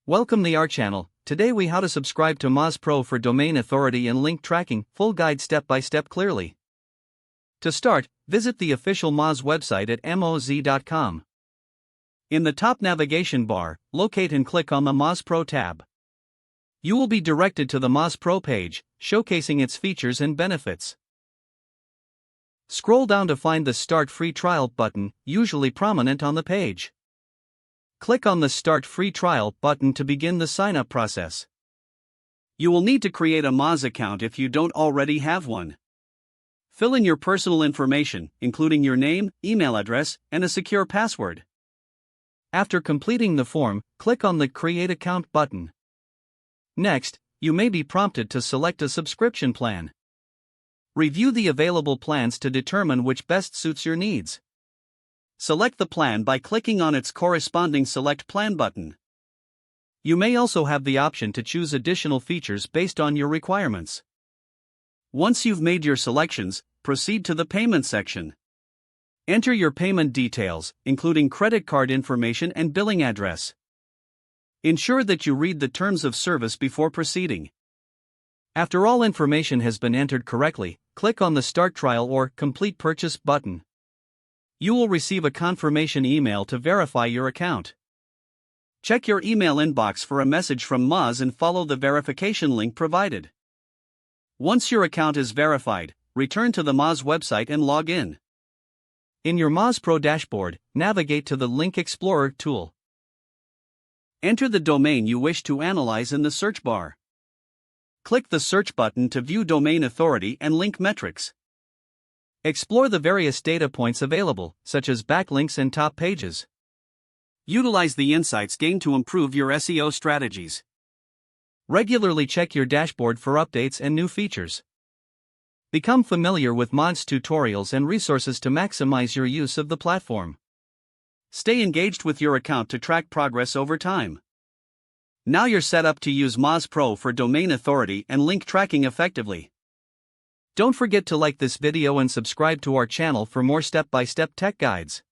Welcome to our channel. Today we how to subscribe to Moz Pro for domain authority and link tracking, full guide step by step clearly. To start, visit the official Moz website at moz.com. In the top navigation bar, locate and click on the Moz Pro tab. You will be directed to the Moz Pro page, showcasing its features and benefits. Scroll down to find the Start Free Trial button, usually prominent on the page. Click on the Start Free Trial button to begin the sign-up process. You will need to create a Moz account if you don't already have one. Fill in your personal information, including your name, email address, and a secure password. After completing the form, click on the Create Account button. Next, you may be prompted to select a subscription plan. Review the available plans to determine which best suits your needs. Select the plan by clicking on its corresponding Select Plan button. You may also have the option to choose additional features based on your requirements. Once you've made your selections, proceed to the payment section. Enter your payment details, including credit card information and billing address. Ensure that you read the terms of service before proceeding. After all information has been entered correctly, click on the Start Trial or Complete Purchase button. You will receive a confirmation email to verify your account. Check your email inbox for a message from Moz and follow the verification link provided. Once your account is verified, return to the Moz website and log in. In your Moz Pro dashboard, navigate to the Link Explorer tool. Enter the domain you wish to analyze in the search bar. Click the Search button to view domain authority and link metrics. Explore the various data points available, such as backlinks and top pages. Utilize the insights gained to improve your SEO strategies. Regularly check your dashboard for updates and new features. Become familiar with Moz tutorials and resources to maximize your use of the platform. Stay engaged with your account to track progress over time. Now you're set up to use Moz Pro for domain authority and link tracking effectively. Don't forget to like this video and subscribe to our channel for more step-by-step tech guides.